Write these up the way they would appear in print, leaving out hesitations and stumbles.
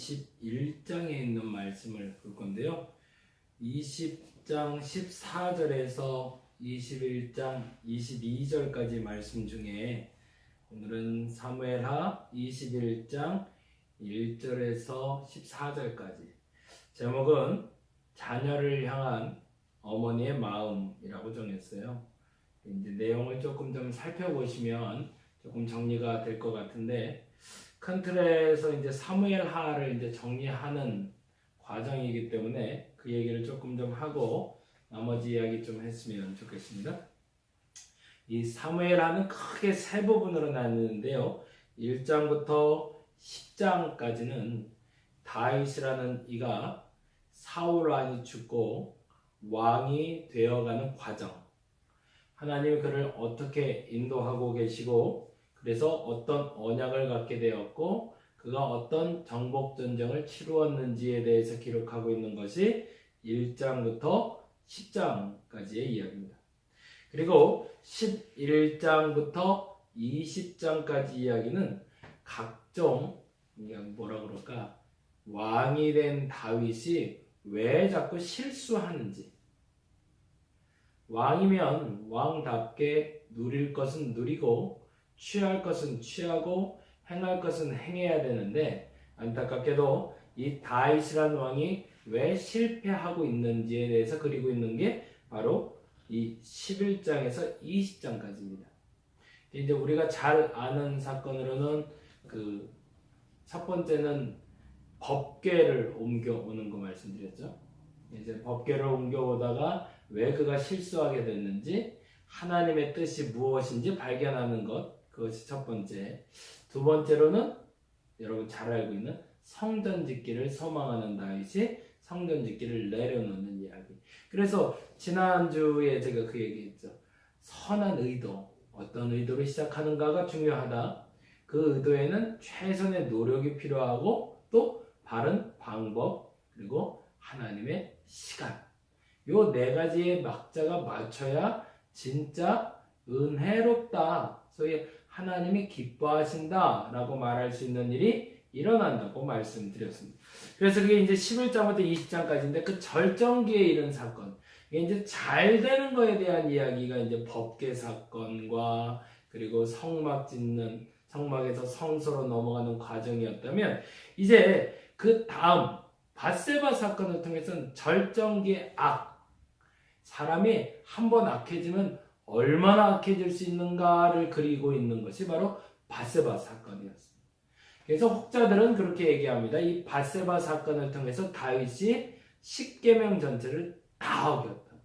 21장에 있는 말씀을 볼 건데요. 20장 14절에서 21장 22절까지 말씀 중에 오늘은 사무엘하 21장 1절에서 14절까지, 제목은 자녀를 향한 어머니의 마음이라고 정했어요. 이제 내용을 조금 좀 살펴보시면 조금 정리가 될 것 같은데, 큰 틀에서 이제 사무엘하를 이제 정리하는 과정이기 때문에 그 얘기를 조금 좀 하고 나머지 이야기 좀 했으면 좋겠습니다. 이 사무엘하는 크게 세 부분으로 나뉘는데요. 1장부터 10장까지는 다윗이라는 이가 사울 왕이 죽고 왕이 되어가는 과정, 하나님이 그를 어떻게 인도하고 계시고, 그래서 어떤 언약을 갖게 되었고 그가 어떤 정복전쟁을 치루었는지에 대해서 기록하고 있는 것이 1장부터 10장까지의 이야기입니다. 그리고 11장부터 20장까지 이야기는 각종 뭐라 그럴까, 왕이 된 다윗이 왜 자꾸 실수하는지, 왕이면 왕답게 누릴 것은 누리고 취할 것은 취하고 행할 것은 행해야 되는데, 안타깝게도 이 다윗이라는 왕이 왜 실패하고 있는지에 대해서 그리고 있는 게 바로 이 11장에서 20장까지입니다. 이제 우리가 잘 아는 사건으로는 첫 번째는 법궤를 옮겨오는 거 말씀드렸죠. 이제 법궤를 옮겨오다가 왜 그가 실수하게 됐는지, 하나님의 뜻이 무엇인지 발견하는 것, 그것이 첫 번째. 두 번째로는 여러분 잘 알고 있는 성전 짓기를 소망하는 다윗이 성전 짓기를 내려놓는 이야기. 그래서 지난주에 제가 그 얘기했죠. 선한 의도, 어떤 의도로 시작하는가가 중요하다. 그 의도에는 최선의 노력이 필요하고 또 바른 방법, 그리고 하나님의 시간, 요 네 가지의 막자가 맞춰야 진짜 은혜롭다, 소위 하나님이 기뻐하신다 라고 말할 수 있는 일이 일어난다고 말씀드렸습니다. 그래서 그게 이제 11장부터 20장까지인데, 그 절정기에 이른 사건, 이게 이제 잘 되는 거에 대한 이야기가 이제 법궤 사건과 그리고 성막 짓는, 성막에서 성소로 넘어가는 과정이었다면, 이제 그 다음 밧세바 사건을 통해서는 절정기의 악, 사람이 한번 악해지면 얼마나 악해질 수 있는가를 그리고 있는 것이 바로 밧세바 사건이었습니다. 그래서 혹자들은 그렇게 얘기합니다. 이 밧세바 사건을 통해서 다윗이 십계명 전체를 다 어겼다.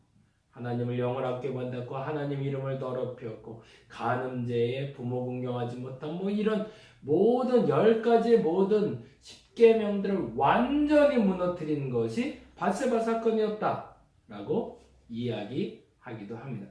하나님을 영원하게 만났고 하나님 이름을 더럽혔고 간음죄에 부모 공경하지 못한 이런 모든 10가지의 모든 십계명들을 완전히 무너뜨린 것이 밧세바 사건이었다라고 이야기하기도 합니다.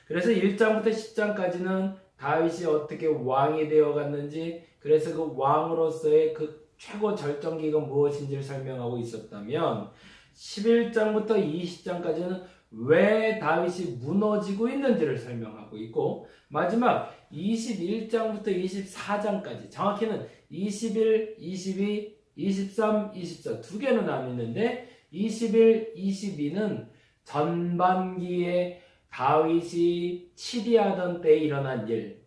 그래서 1장부터 10장까지는 다윗이 어떻게 왕이 되어갔는지, 그래서 그 왕으로서의 그 최고 절정기가 무엇인지를 설명하고 있었다면, 11장부터 20장까지는 왜 다윗이 무너지고 있는지를 설명하고 있고, 마지막 21장부터 24장까지, 정확히는 21, 22, 23, 24 두 개로 나뉘는데, 21, 22는 전반기에 다윗이 치리하던 때에 일어난 일,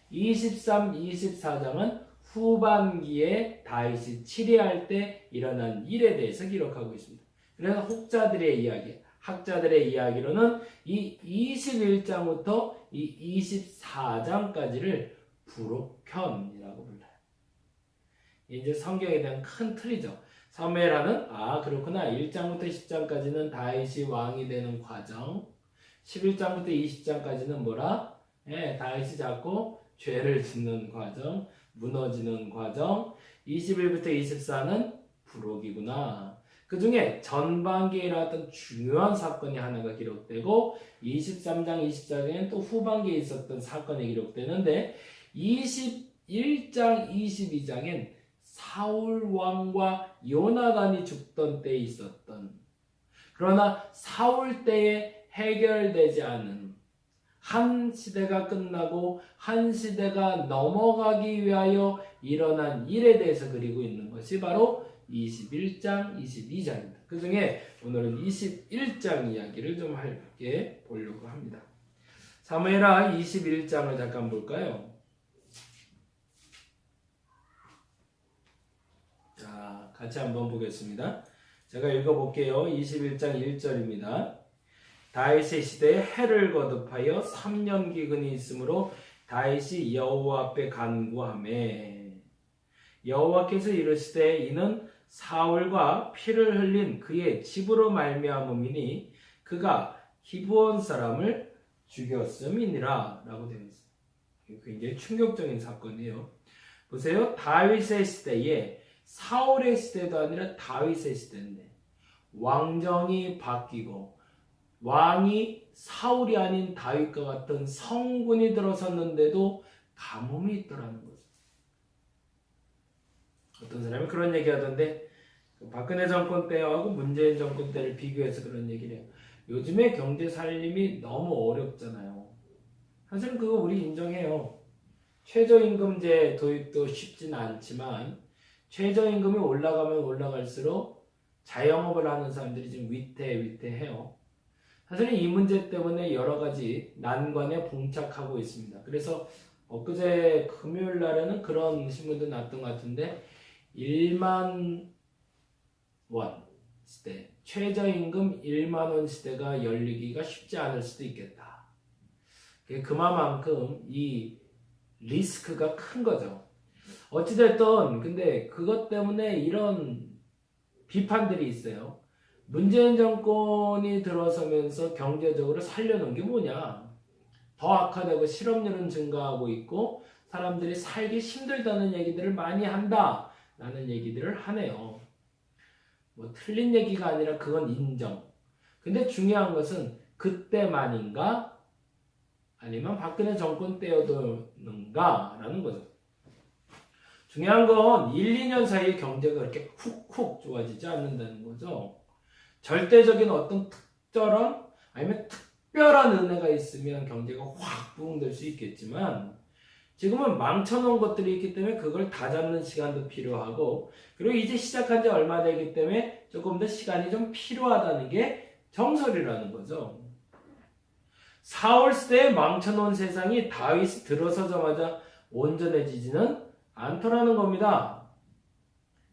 23, 24장은 후반기에 다윗이 치리할 때 일어난 일에 대해서 기록하고 있습니다. 그래서 혹자들의 이야기, 학자들의 이야기로는 이 21장부터 이 24장까지를 부록현이라고 불러요. 이제 성경에 대한 큰 틀이죠. 사무엘하는 그렇구나, 1장부터 10장까지는 다윗이 왕이 되는 과정, 11장부터 20장까지는 뭐라? 다윗이 자꾸 죄를 짓는 과정, 무너지는 과정, 21부터 24는 부록이구나. 그 중에 전반기에 일어났던 중요한 사건이 하나가 기록되고, 23장, 24장에는 또 후반기에 있었던 사건이 기록되는데, 21장, 22장엔 사울 왕과 요나단이 죽던 때에 있었던, 그러나 사울 때에 해결되지 않은 한 시대가 끝나고 한 시대가 넘어가기 위하여 일어난 일에 대해서 그리고 있는 것이 바로 21장, 22장입니다. 그 중에 오늘은 21장 이야기를 좀 함께 보려고 합니다. 사무엘하 21장을 잠깐 볼까요? 자, 같이 한번 보겠습니다. 제가 읽어볼게요. 21장 1절입니다. 다윗의 시대에 해를 거듭하여 3년 기근이 있으므로 다윗이 여호와 앞에 간구하매 여호와께서 이르시되 이는 사울과 피를 흘린 그의 집으로 말미암음이니 그가 기브온 사람을 죽였음이니라 라고 되어 있습니다. 굉장히 충격적인 사건이에요. 보세요. 다윗의 시대에 사울의 시대도 아니라 다윗의 시대인데 왕정이 바뀌고 왕이 사울이 아닌 다윗과 같은 성군이 들어섰는데도 가뭄이 있더라는 거죠. 어떤 사람이 그런 얘기하던데 박근혜 정권 때하고 문재인 정권 때를 비교해서 그런 얘기를 해요. 요즘에 경제 살림이 너무 어렵잖아요. 사실은 그거 우리 인정해요. 최저임금제 도입도 쉽지는 않지만 최저임금이 올라가면 올라갈수록 자영업을 하는 사람들이 지금 위태해요. 사실은 이 문제 때문에 여러 가지 난관에 봉착하고 있습니다. 그래서 엊그제 금요일 날에는 그런 신문도 났던 것 같은데 1만 원 시대, 최저임금 1만 원 시대가 열리기가 쉽지 않을 수도 있겠다. 그만큼 이 리스크가 큰 거죠. 어찌됐든 근데 그것 때문에 이런 비판들이 있어요. 문재인 정권이 들어서면서 경제적으로 살려놓은 게 뭐냐? 더 악화되고 실업률은 증가하고 있고 사람들이 살기 힘들다는 얘기들을 많이 한다 라는 얘기들을 하네요. 뭐 틀린 얘기가 아니라 그건 인정. 근데 중요한 것은 그때만인가? 아니면 박근혜 정권 때였는가? 라는 거죠. 중요한 건 1, 2년 사이에 경제가 그렇게 훅훅 좋아지지 않는다는 거죠. 절대적인 어떤 특별한 아니면 특별한 은혜가 있으면 경제가 확 부흥될 수 있겠지만 지금은 망쳐놓은 것들이 있기 때문에 그걸 다잡는 시간도 필요하고 그리고 이제 시작한 지 얼마 되기 때문에 조금 더 시간이 좀 필요하다는 게 정설이라는 거죠. 사울 시대에 망쳐놓은 세상이 다윗이 들어서자마자 온전해지지는 않더라는 겁니다.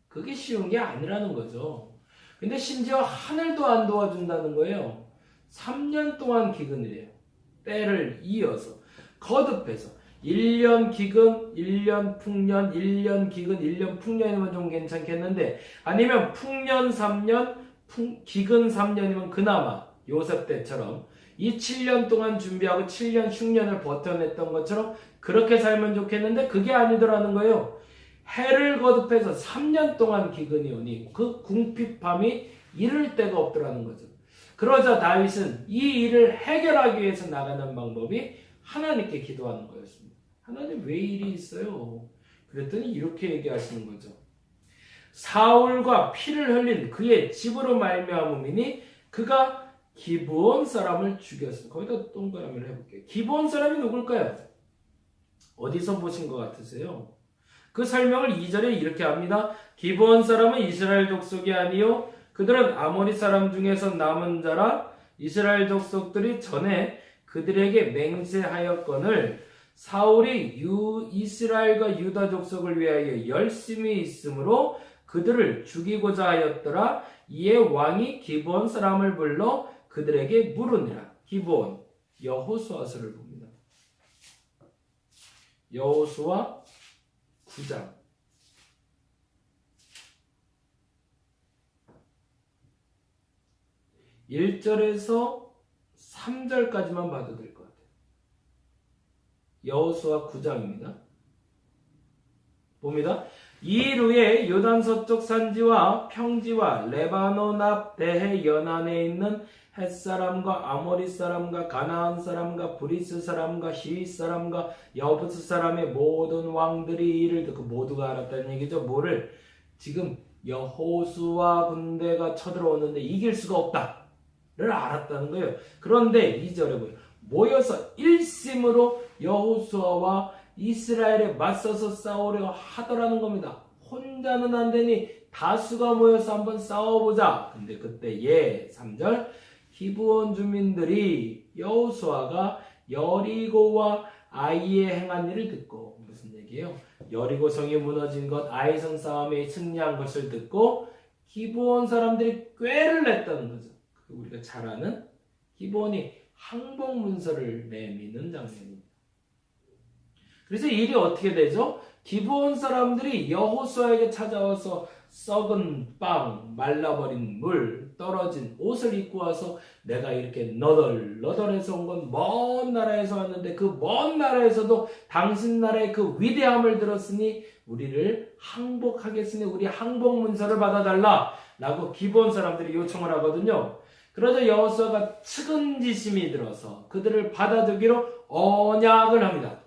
그게 쉬운 게 아니라는 거죠. 근데 심지어 하늘도 안 도와준다는 거예요. 3년 동안 기근을 해요. 때를 이어서 거듭해서 1년 기근, 1년 풍년, 1년 기근, 1년 풍년이면 좀 괜찮겠는데 아니면 풍년 3년, 기근 3년이면 그나마 요셉 때처럼 이 7년 동안 준비하고 7년 흉년을 버텨냈던 것처럼 그렇게 살면 좋겠는데 그게 아니더라는 거예요. 해를 거듭해서 3년 동안 기근이 오니 그 궁핍함이 이를 데가 없더라는 거죠. 그러자 다윗은 이 일을 해결하기 위해서 나가는 방법이 하나님께 기도하는 거였습니다. 하나님 왜 일이 있어요? 그랬더니 이렇게 얘기하시는 거죠. 사울과 피를 흘린 그의 집으로 말미암음이니 그가 기브온 사람을 죽였습니다. 거기다 동그라미를 해볼게요. 기브온 사람이 누굴까요? 어디서 보신 것 같으세요? 그 설명을 2절에 이렇게 합니다. 기브온 사람은 이스라엘 족속이 아니요 그들은 아모리 사람 중에서 남은 자라 이스라엘 족속들이 전에 그들에게 맹세하였거늘 사울이 이스라엘과 유다 족속을 위하여 열심히 있으므로 그들을 죽이고자 하였더라. 이에 왕이 기브온 사람을 불러 그들에게 물으니라. 기브온 여호수아서를 봅니다. 여호수아 9장 1절에서 3절까지만 봐도 될 것 같아요. 여호수아 9장입니다. 봅니다. 이일 후에 요단 서쪽 산지와 평지와 레바논 앞 대해 연안에 있는 햇사람과 아모리 사람과 가나안 사람과 브리스 사람과 히윗 사람과 여부스 사람의 모든 왕들이 이를 듣고 모두가 알았다는 얘기죠. 뭐를? 지금 여호수아 군대가 쳐들어오는데 이길 수가 없다를 알았다는 거예요. 그런데 2절에 보여 모여서 일심으로 여호수아와 이스라엘에 맞서서 싸우려 하더라는 겁니다. 혼자는 안 되니 다수가 모여서 한번 싸워보자. 근데 그때 3절 기브온 주민들이 여호수아가 여리고와 아이에 행한 일을 듣고, 무슨 얘기예요? 여리고 성이 무너진 것, 아이성 싸움에 승리한 것을 듣고 기브온 사람들이 꾀를 냈다는 거죠. 우리가 잘 아는 기브온이 항복 문서를 내미는 장면입니다. 그래서 일이 어떻게 되죠? 기브온 사람들이 여호수아에게 찾아와서 썩은 빵, 말라버린 물, 떨어진 옷을 입고 와서 내가 이렇게 너덜너덜해서 온 건 먼 나라에서 왔는데 그 먼 나라에서도 당신 나라의 그 위대함을 들었으니 우리를 항복하겠으니 우리 항복 문서를 받아달라 라고 기브온 사람들이 요청을 하거든요. 그러자 여호수아가 측은지심이 들어서 그들을 받아두기로 언약을 합니다.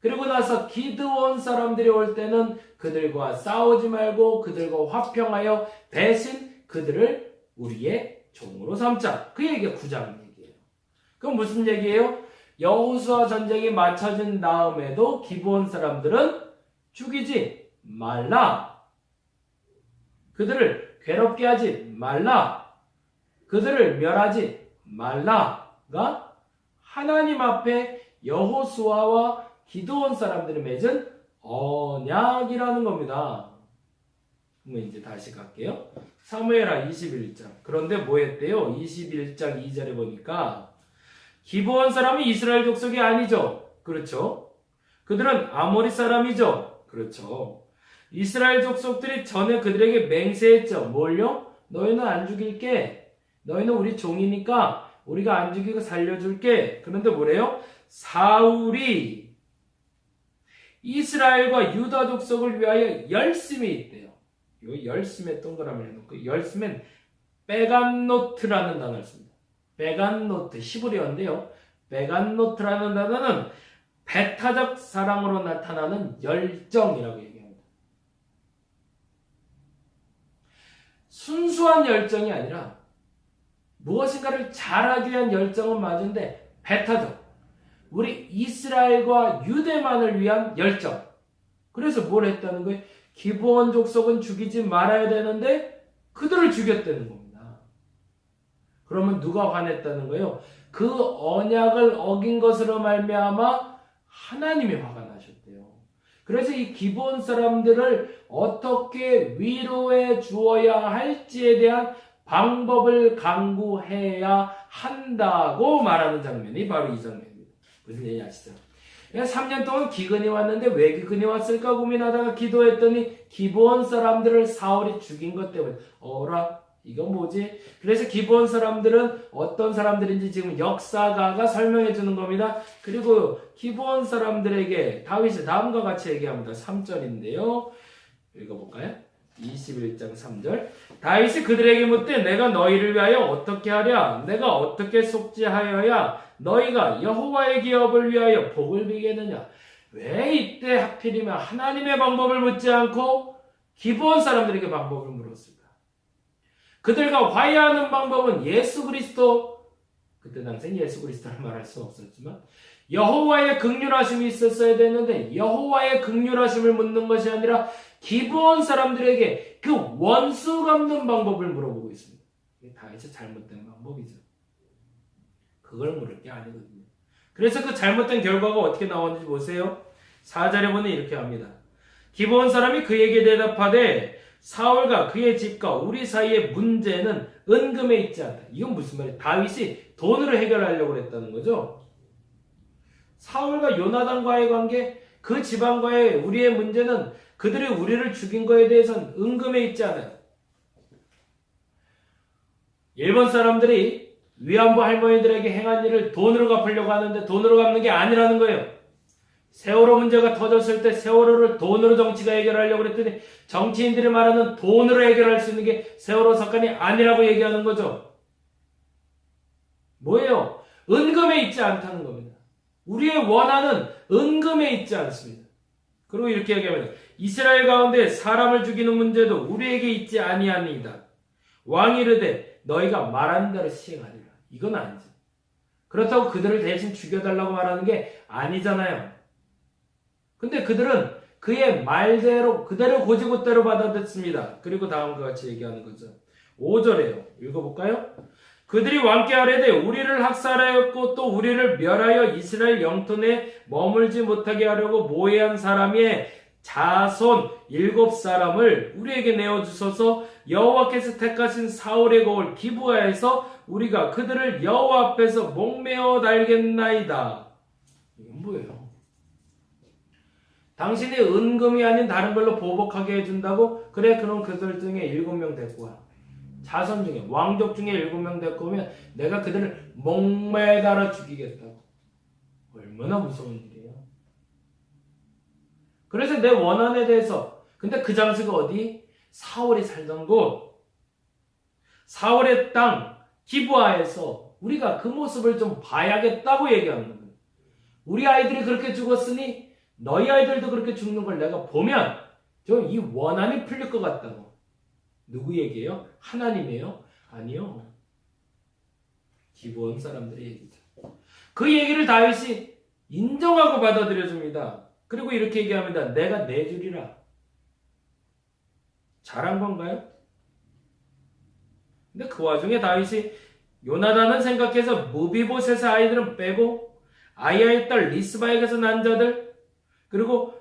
그리고 나서 기드온 사람들이 올 때는 그들과 싸우지 말고 그들과 화평하여 대신 그들을 우리의 종으로 삼자. 그 얘기가 9장 얘기예요. 그럼 무슨 얘기예요? 여호수아 전쟁이 마쳐진 다음에도 기브온 사람들은 죽이지 말라. 그들을 괴롭게 하지 말라. 그들을 멸하지 말라가 하나님 앞에 여호수아와 기드온 사람들이 맺은 언약이라는 겁니다. 그럼 이제 다시 갈게요. 사무엘하 21장. 그런데 뭐 했대요? 21장 2절에 보니까 기브온 사람은 이스라엘 족속이 아니죠. 그렇죠. 그들은 아모리 사람이죠. 그렇죠. 이스라엘 족속들이 전에 그들에게 맹세했죠. 뭘요? 너희는 안 죽일게. 너희는 우리 종이니까 우리가 안 죽이고 살려줄게. 그런데 뭐래요? 사울이 이스라엘과 유다 족속을 위하여 열심히 있대요. 이 열심에 동그라미를 해놓고 열심엔 베간노트라는 단어를 씁니다. 베간노트, 히브리어인데요. 베간노트라는 단어는 배타적 사랑으로 나타나는 열정이라고 얘기합니다. 순수한 열정이 아니라 무엇인가를 잘하기 위한 열정은 맞은데 배타적. 우리 이스라엘과 유대만을 위한 열정. 그래서 뭘 했다는 거예요? 기브온 족속은 죽이지 말아야 되는데 그들을 죽였다는 겁니다. 그러면 누가 화냈다는 거예요? 그 언약을 어긴 것으로 말미암아 하나님이 화가 나셨대요. 그래서 이 기브온 사람들을 어떻게 위로해 주어야 할지에 대한 방법을 강구해야 한다고 말하는 장면이 바로 이 장면입니다. 무슨 얘기 아시죠? 3년 동안 기근이 왔는데 왜 기근이 왔을까 고민하다가 기도했더니 기브온 사람들을 사울이 죽인 것 때문에 어라? 이건 뭐지? 그래서 기브온 사람들은 어떤 사람들인지 지금 역사가가 설명해 주는 겁니다. 그리고 기브온 사람들에게 다윗이 다음과 같이 얘기합니다. 3절인데요. 읽어볼까요? 21장 3절. 다윗이 그들에게 묻되 내가 너희를 위하여 어떻게 하랴? 내가 어떻게 속죄하여야 너희가 여호와의 기업을 위하여 복을 비겠느냐? 왜 이때 하필이면 하나님의 방법을 묻지 않고 기브온 사람들에게 방법을 물었을까? 그들과 화해하는 방법은 예수 그리스도, 그때 당시엔 예수 그리스도를 말할 수 없었지만 여호와의 긍휼하심이 있었어야 되는데 여호와의 긍휼하심을 묻는 것이 아니라 기브온 사람들에게 그 원수 갚는 방법을 물어보고 있습니다. 이게 다윗의 잘못된 방법이죠. 그걸 물을 게 아니거든요. 그래서 그 잘못된 결과가 어떻게 나왔는지 보세요. 4절에 보면 이렇게 합니다. 기브온 사람이 그에게 대답하되 사울과 그의 집과 우리 사이의 문제는 은금에 있지 않다. 이건 무슨 말이에요? 다윗이 돈으로 해결하려고 했다는 거죠. 사울과 요나단과의 관계, 그 집안과의 우리의 문제는 그들이 우리를 죽인 거에 대해서는 은금에 있지 않아요. 일본 사람들이 위안부 할머니들에게 행한 일을 돈으로 갚으려고 하는데 돈으로 갚는 게 아니라는 거예요. 세월호 문제가 터졌을 때 세월호를 돈으로 정치가 해결하려고 했더니 정치인들이 말하는 돈으로 해결할 수 있는 게 세월호 사건이 아니라고 얘기하는 거죠. 뭐예요? 은금에 있지 않다는 겁니다. 우리의 원한은 은금에 있지 않습니다. 그리고 이렇게 얘기합니다. 이스라엘 가운데 사람을 죽이는 문제도 우리에게 있지 아니하니이다. 왕이 이르되 너희가 말하는 대로 시행하리라. 이건 아니죠. 그렇다고 그들을 대신 죽여달라고 말하는 게 아니잖아요. 근데 그들은 그의 말대로 그대로 고지고대로 받아듣습니다. 그리고 다음과 같이 얘기하는 거죠. 5절에요. 읽어볼까요? 그들이 왕께 아뢰되 우리를 학살하였고 또 우리를 멸하여 이스라엘 영토에 머물지 못하게 하려고 모해한 사람의 자손 7사람을 우리에게 내어주소서. 여호와께서 택하신 사울의 거울 기브아에서 우리가 그들을 여호와 앞에서 목매어 달겠나이다. 이건 뭐예요? 당신이 은금이 아닌 다른 걸로 보복하게 해준다고? 그래, 그럼 그들 중에 7명 데리고 와. 자손 중에, 왕족 중에 7명 데리고 오면 내가 그들을 목매달아 죽이겠다고. 얼마나 무서운 일이에요. 그래서 내 원한에 대해서, 근데 그 장소가 어디? 사울이 살던 곳, 사울의 땅 기브아에서 우리가 그 모습을 좀 봐야겠다고 얘기하는 거예요. 우리 아이들이 그렇게 죽었으니 너희 아이들도 그렇게 죽는 걸 내가 보면 좀 이 원한이 풀릴 것 같다고. 누구 얘기예요? 하나님이에요? 아니요. 기브온 사람들의 얘기죠. 그 얘기를 다윗이 인정하고 받아들여줍니다. 그리고 이렇게 얘기합니다. 내가 내주리라. 잘한 건가요? 근데 그 와중에 다윗이 요나단은 생각해서 무비보셋의 아이들은 빼고 아이야의 딸 리스바에게서 난 자들, 그리고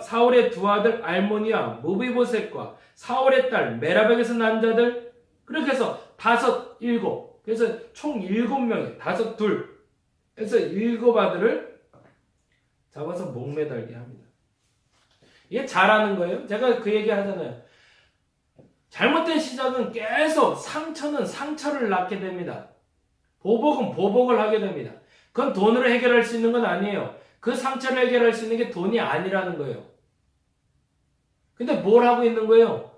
사울의 두 아들 알모니와 무비보셋과 사울의 딸 메라백에서 난 자들, 그렇게 해서 5, 7, 그래서 총 7명이 5, 2 해서 7아들을 잡아서 목매달게 합니다. 이게 잘하는 거예요. 제가 그 얘기 하잖아요. 잘못된 시작은 계속 상처는 상처를 낳게 됩니다. 보복은 보복을 하게 됩니다. 그건 돈으로 해결할 수 있는 건 아니에요. 그 상처를 해결할 수 있는 게 돈이 아니라는 거예요. 근데 뭘 하고 있는 거예요?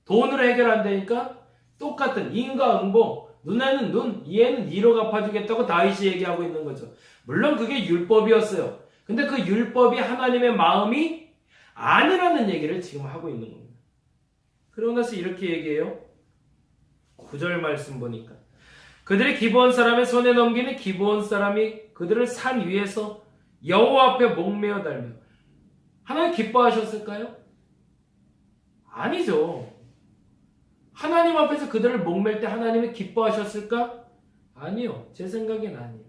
돈으로 해결 안 되니까 똑같은 인과응보, 눈에는 눈, 이에는 이로 갚아주겠다고 다윗이 얘기하고 있는 거죠. 물론 그게 율법이었어요. 근데 그 율법이 하나님의 마음이 아니라는 얘기를 지금 하고 있는 겁니다. 그러고 나서 이렇게 얘기해요. 9절 말씀 보니까 그들이 기브온 사람의 손에 넘기는 기브온 사람이 그들을 산 위에서 여호와 앞에 목매어 달며. 하나님 기뻐하셨을까요? 아니죠. 하나님 앞에서 그들을 목맬 때 하나님이 기뻐하셨을까? 아니요. 제 생각엔 아니에요.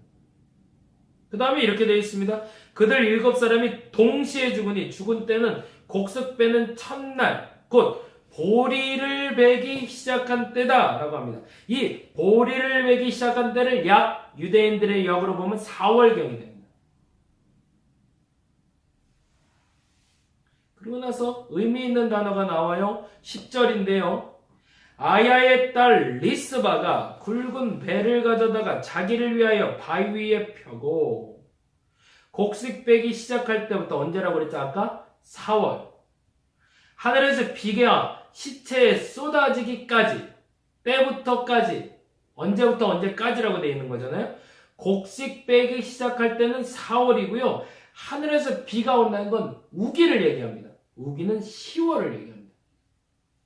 그 다음에 이렇게 되어 있습니다. 그들 7사람이 동시에 죽으니 죽은 때는 곡석 빼는 첫날 곧 보리를 베기 시작한 때다 라고 합니다. 이 보리를 베기 시작한 때를 약 유대인들의 역으로 보면 4월경이 됩니다. 그리고 나서 의미 있는 단어가 나와요. 10절인데요. 아야의 딸 리스바가 굵은 배를 가져다가 자기를 위하여 바위 위에 펴고, 곡식 빼기 시작할 때부터 언제라고 그랬죠? 아까 4월. 하늘에서 비가 시체에 쏟아지기까지, 때부터까지, 언제부터 언제까지라고 되어 있는 거잖아요. 곡식 빼기 시작할 때는 4월이고요. 하늘에서 비가 온다는 건 우기를 얘기합니다. 우기는 10월을 얘기합니다.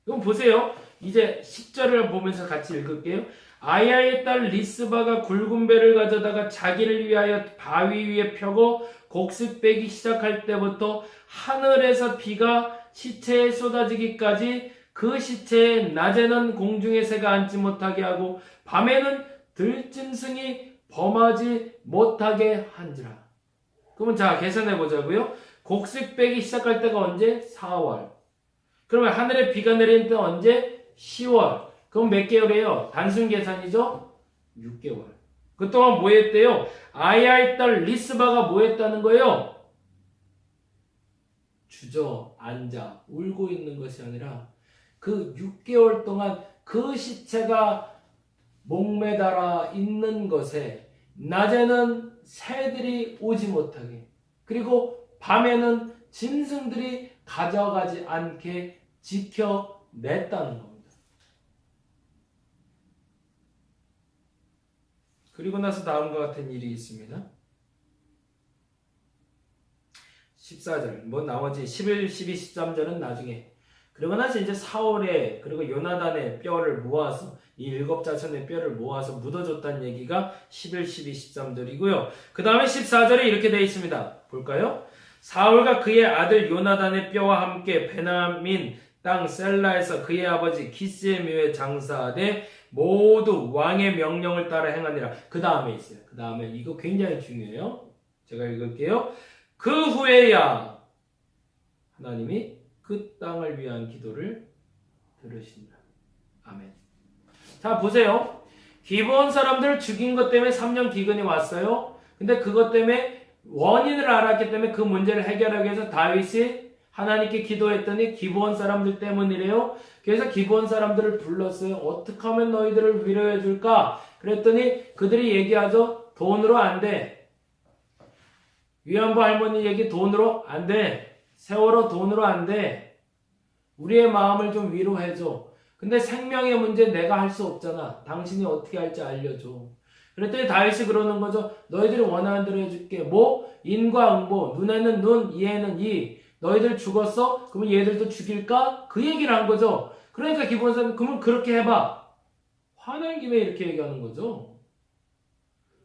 그럼 보세요. 이제 10절을 보면서 같이 읽을게요. 아야의 딸 리스바가 굵은 배를 가져다가 자기를 위하여 바위 위에 펴고 곡식 빼기 시작할 때부터 하늘에서 비가 시체에 쏟아지기까지 그 시체에 낮에는 공중의 새가 앉지 못하게 하고 밤에는 들짐승이 범하지 못하게 한지라. 그러면 자 계산해 보자고요. 곡식 빼기 시작할 때가 언제? 4월. 그러면 하늘에 비가 내리는 때는 언제? 10월. 그럼 몇 개월이에요? 단순 계산이죠? 6개월. 그동안 뭐 했대요? 아야의 딸 리스바가 뭐 했다는 거예요? 주저앉아 울고 있는 것이 아니라 그 6개월 동안 그 시체가 목매달아 있는 것에 낮에는 새들이 오지 못하게, 그리고 밤에는 짐승들이 가져가지 않게 지켜냈다는 겁니다. 그리고 나서 다음과 같은 일이 있습니다. 14절, 나머지 11, 12, 13절은 나중에. 그리고 나서 이제 사울의 그리고 요나단의 뼈를 모아서 이 7자손의 뼈를 모아서 묻어줬다는 얘기가 11, 12, 13절이고요. 그 다음에 14절에 이렇게 되어 있습니다. 볼까요? 사울과 그의 아들 요나단의 뼈와 함께 베냐민 땅 셀라에서 그의 아버지 기스의 묘에 장사하되 모두 왕의 명령을 따라 행하니라. 그 다음에 있어요. 그 다음에 이거 굉장히 중요해요. 제가 읽을게요. 그 후에야 하나님이 그 땅을 위한 기도를 들으시니라. 아멘. 자, 보세요. 기브온 사람들을 죽인 것 때문에 3년 기근이 왔어요. 근데 그것 때문에 원인을 알았기 때문에 그 문제를 해결하기 위해서 다윗이 하나님께 기도했더니 기브온 사람들 때문이래요. 그래서 기브온 사람들을 불렀어요. 어떻게 하면 너희들을 위로해 줄까? 그랬더니 그들이 얘기하죠. 돈으로 안 돼. 위안부 할머니 얘기 돈으로 안 돼. 세월호 돈으로 안 돼. 우리의 마음을 좀 위로해 줘. 근데 생명의 문제 내가 할 수 없잖아. 당신이 어떻게 할지 알려줘. 그랬더니 다윗이 그러는 거죠. 너희들이 원하는 대로 해줄게. 뭐? 인과 응보. 눈에는 눈, 이에는 이. 너희들 죽었어? 그러면 얘들도 죽일까? 그 얘기를 한 거죠. 그러니까 기본사는 그러면 그렇게 해봐. 화난 김에 이렇게 얘기하는 거죠.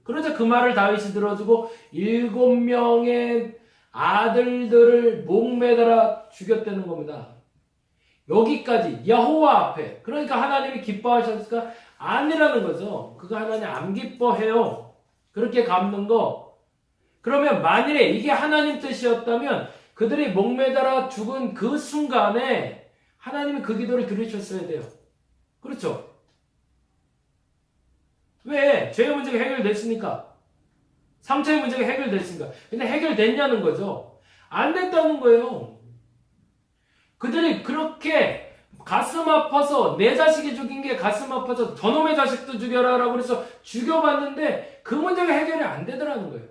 그러자 그 말을 다윗이 들어주고 7명의 아들들을 목매달아 죽였다는 겁니다. 여기까지 여호와 앞에. 그러니까 하나님이 기뻐하셨을까? 아니라는 거죠. 그거 하나님 안 기뻐해요. 그렇게 갚는 거. 그러면 만일에 이게 하나님 뜻이었다면 그들이 목매달아 죽은 그 순간에 하나님이 그 기도를 들으셨어야 돼요. 그렇죠? 왜? 죄의 문제가 해결됐으니까. 상처의 문제가 해결됐으니까. 근데 해결됐냐는 거죠. 안 됐다는 거예요. 그들이 그렇게 가슴 아파서 내 자식이 죽인 게 가슴 아파서 저놈의 자식도 죽여라 라고 해서 죽여봤는데 그 문제가 해결이 안 되더라는 거예요.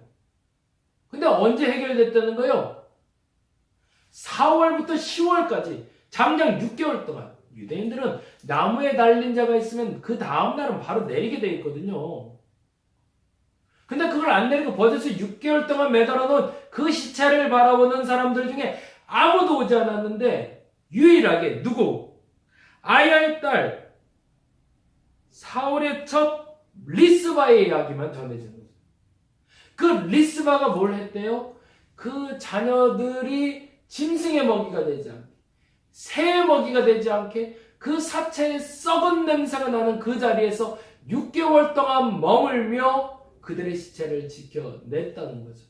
근데 언제 해결됐다는 거예요? 4월부터 10월까지 장장 6개월 동안 유대인들은 나무에 달린 자가 있으면 그 다음날은 바로 내리게 돼 있거든요. 근데 그걸 안 내리고 버텨서 6개월 동안 매달아 놓은 그 시체를 바라보는 사람들 중에 아무도 오지 않았는데 유일하게 누구? 아야의 딸 사울의 첫 리스바의 이야기만 전해지는 거죠. 그 리스바가 뭘 했대요? 그 자녀들이 짐승의 먹이가 되지 않게, 새의 먹이가 되지 않게 그 사체의 썩은 냄새가 나는 그 자리에서 6개월 동안 머물며 그들의 시체를 지켜냈다는 거죠.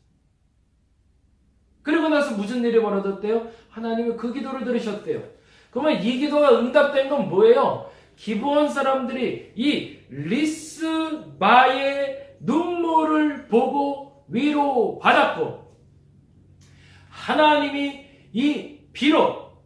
그리고 나서 무슨 일이 벌어졌대요? 하나님이 그 기도를 들으셨대요. 그러면 이 기도가 응답된 건 뭐예요? 기브온 사람들이 이 리스바의 눈물을 보고 위로받았고 하나님이 이 비록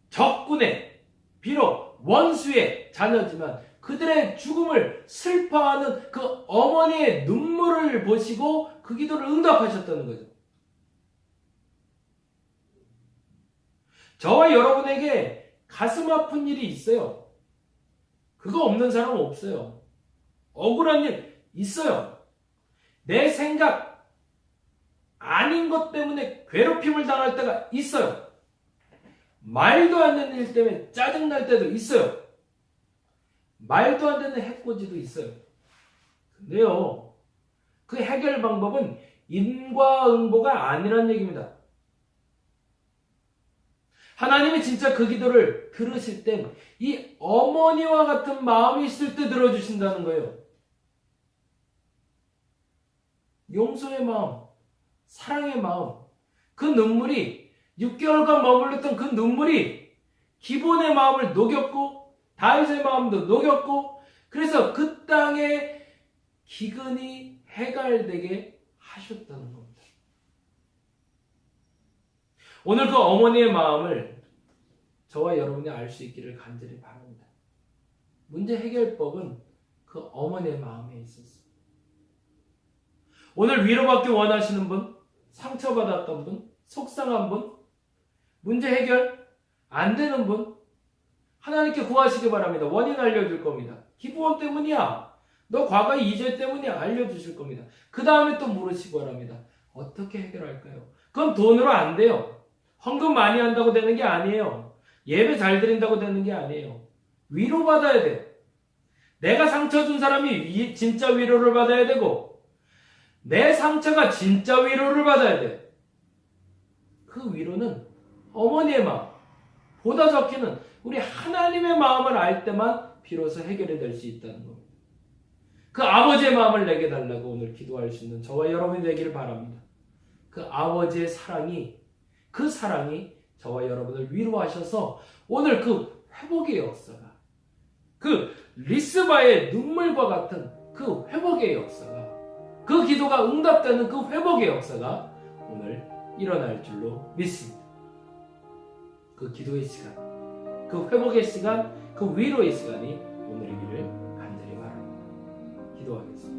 적군의 비록 원수의 자녀지만 그들의 죽음을 슬퍼하는 그 어머니의 눈물을 보시고 그 기도를 응답하셨다는 거죠. 저와 여러분에게 가슴 아픈 일이 있어요. 그거 없는 사람은 없어요. 억울한 일 있어요. 내 생각 아닌 것 때문에 괴롭힘을 당할 때가 있어요. 말도 안 되는 일 때문에 짜증날 때도 있어요. 말도 안 되는 해코지도 있어요. 근데요, 그 해결 방법은 인과응보가 아니란 얘기입니다. 하나님이 진짜 그 기도를 들으실 땐 이 어머니와 같은 마음이 있을 때 들어주신다는 거예요. 용서의 마음, 사랑의 마음, 그 눈물이 6개월간 머물렀던 그 눈물이 기본의 마음을 녹였고 다윗의 마음도 녹였고 그래서 그 땅의 기근이 해결되게 하셨다는 겁니다. 오늘 그 어머니의 마음을 저와 여러분이 알 수 있기를 간절히 바랍니다. 문제 해결법은 그 어머니의 마음에 있었습니다. 오늘 위로받기 원하시는 분, 상처받았던 분, 속상한 분, 문제 해결 안 되는 분, 하나님께 구하시기 바랍니다. 원인 알려줄 겁니다. 기브온 때문이야. 너 과거의 이죄 때문이야. 알려주실 겁니다. 그 다음에 또 물으시기 바랍니다. 어떻게 해결할까요? 그건 돈으로 안 돼요. 헌금 많이 한다고 되는 게 아니에요. 예배 잘 드린다고 되는 게 아니에요. 위로받아야 돼요. 내가 상처 준 사람이 진짜 위로를 받아야 되고 내 상처가 진짜 위로를 받아야 돼. 그 위로는 어머니의 마음, 보다 적게는 우리 하나님의 마음을 알 때만 비로소 해결이 될 수 있다는 겁니다. 그 아버지의 마음을 내게 달라고 오늘 기도할 수 있는 저와 여러분이 되기를 바랍니다. 그 아버지의 사랑이, 그 사랑이 저와 여러분을 위로하셔서 오늘 그 회복의 역사가, 그 리스바의 눈물과 같은 그 회복의 역사가, 그 기도가 응답되는 그 회복의 역사가 오늘 일어날 줄로 믿습니다. 그 기도의 시간, 그 회복의 시간, 그 위로의 시간이 오늘이기를 간절히 바랍니다. 기도하겠습니다.